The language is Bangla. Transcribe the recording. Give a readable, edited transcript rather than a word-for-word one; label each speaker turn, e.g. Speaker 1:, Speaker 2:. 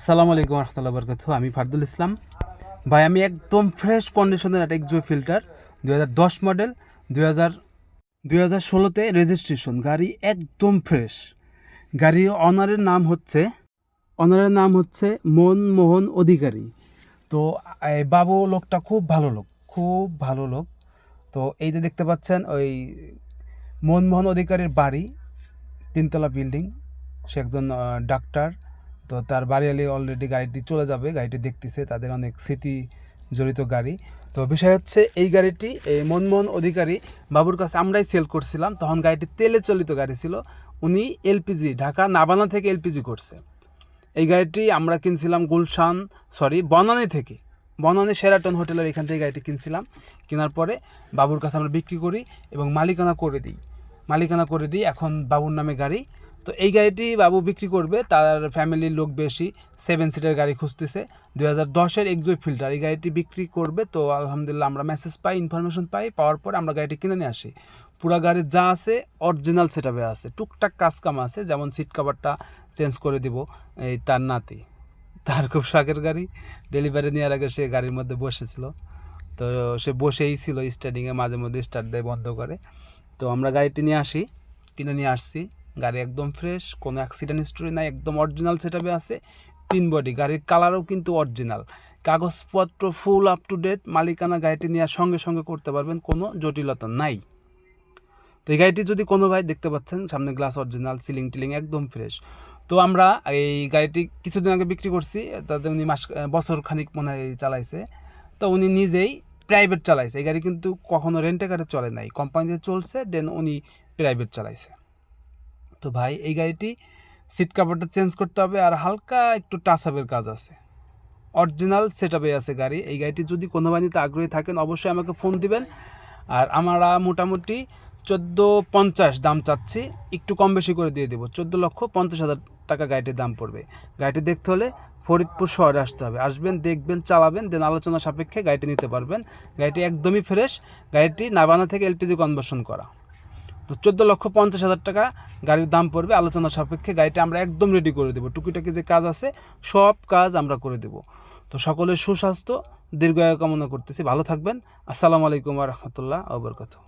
Speaker 1: আসসালামু আলাইকুম রহমতুল্লাহ বরকাতুহু। আমি ফারদুল ইসলাম। ভাই আমি একদম ফ্রেশ কন্ডিশনের একটা এক্সো ফিল্টার 2010 মডেল, 2016তে রেজিস্ট্রেশন গাড়ি, একদম ফ্রেশ গাড়ির অনারের নাম হচ্ছে মনমোহন অধিকারী। তো এই বাবু লোকটা খুব ভালো লোক, খুব ভালো লোক। তো এই যে দেখতে পাচ্ছেন ওই মনমোহন অধিকারীর বাড়ি, তিনতলা বিল্ডিং। সে একজন ডাক্তার। তো তার বাড়িয়ালি অলরেডি গাড়িটি চলে যাবে, গাড়িটি দেখতেছে, তাদের অনেক স্মৃতি জড়িত গাড়ি। তো বিষয় হচ্ছে এই গাড়িটি এই মনমোহন অধিকারী বাবুর কাছে আমরাই সেল করছিলাম। তখন গাড়িটি তেলে চালিত গাড়ি ছিল, উনি এলপিজি ঢাকা নাবানা থেকে এলপিজি করছে। এই গাড়িটি আমরা কিনছিলাম বনানী থেকে, বনানী শেরাটন হোটেলের এখান থেকে গাড়িটি কিনছিলাম। কেনার পরে বাবুর কাছে আমরা বিক্রি করি এবং মালিকানা করে দিই। এখন বাবুর নামে গাড়ি। তো এই গাড়িটি বাবু বিক্রি করবে, তার ফ্যামিলির লোক বেশি, 7 সিটের গাড়ি খুঁজতেছে, 2010-এর এক্সো ফিল্টার। এই গাড়িটি বিক্রি করবে। তো আলহামদুলিল্লাহ আমরা মেসেজ পাই, ইনফরমেশন পাওয়ার পরে আমরা গাড়িটি কিনে নিয়ে আসি। পুরা গাড়ির যা আছে অরিজিনাল সেটআপে আছে, টুকটাক কাম আছে, যেমন সিট কভারটা চেঞ্জ করে দিব। এই তার নাতি, তার খুব শখের গাড়ি, ডেলিভারি নেওয়ার আগে সে গাড়ির মধ্যে বসেছিল। তো সে বসেই ছিল স্টার্টিংয়ে, মাঝে মধ্যে স্টার্ট দেয়, বন্ধ করে। তো আমরা গাড়িটি কিনে নিয়ে আসছি। গাড়ি একদম ফ্রেশ, কোনো অ্যাক্সিডেন্ট হিস্টোরি নাই, একদম অরিজিনাল সেটআপে আছে। 3 বডি, গাড়ির কালারও কিন্তু অরিজিনাল, কাগজপত্র ফুল আপ টু ডেট। মালিকানা গাড়িটি নেওয়ার সঙ্গে সঙ্গে করতে পারবেন, কোনো জটিলতা নাই। তো এই গাড়িটি যদি কোনো ভাই দেখতে পাচ্ছেন, সামনে গ্লাস অরিজিনাল, সিলিং টিলিং একদম ফ্রেশ। তো আমরা এই গাড়িটি কিছুদিন আগে বিক্রি করছি, তাতে উনি বছর খানিক মনে হয় চালাইছে। তো উনি নিজেই প্রাইভেট চালাইছে। এই গাড়ি কিন্তু কখনো রেন্টে গাড়ি চলে নাই, কোম্পানিতে চলছে, দেন উনি প্রাইভেট চালাইছে। তো ভাই এই গাড়িটি সিট কাভারটা চেঞ্জ করতে হবে, আর হালকা একটু টাচ আপের কাজ আছে। অরিজিনাল সেটআপে আছে গাড়ি। এই গাড়িটি যদি কোনো বানিতে আগ্রহী থাকেন অবশ্যই আমাকে ফোন দিবেন। আর আমরা মোটামুটি 1450 দাম চাচ্ছি, একটু কম বেশি করে দিয়ে দেবো। 14,50,000 টাকা গাড়িটির দাম পড়বে। গাড়িটি দেখতে হলে ফরিদপুর শহরে আসতে হবে, আসবেন, দেখবেন, চালাবেন, দেন আলোচনা সাপেক্ষে গাড়িটি নিতে পারবেন। গাড়িটি একদমই ফ্রেশ, গাড়িটি নাবানা থেকে এলপিজি কনভার্সন করা। তো 14,50,000 টাকা গাড়ির দাম পড়বে, আলোচনা সাপেক্ষে। গাড়িটা আমরা একদম রেডি করে দেবো, টুকিটাকি যে কাজ আছে সব কাজ আমরা করে দেবো। তো সকলের সুস্বাস্থ্য দীর্ঘায়ু কামনা করতেছি, ভালো থাকবেন। আসসালামু আলাইকুম ওয়া রাহমাতুল্লাহি ওয়া বারাকাতুহু।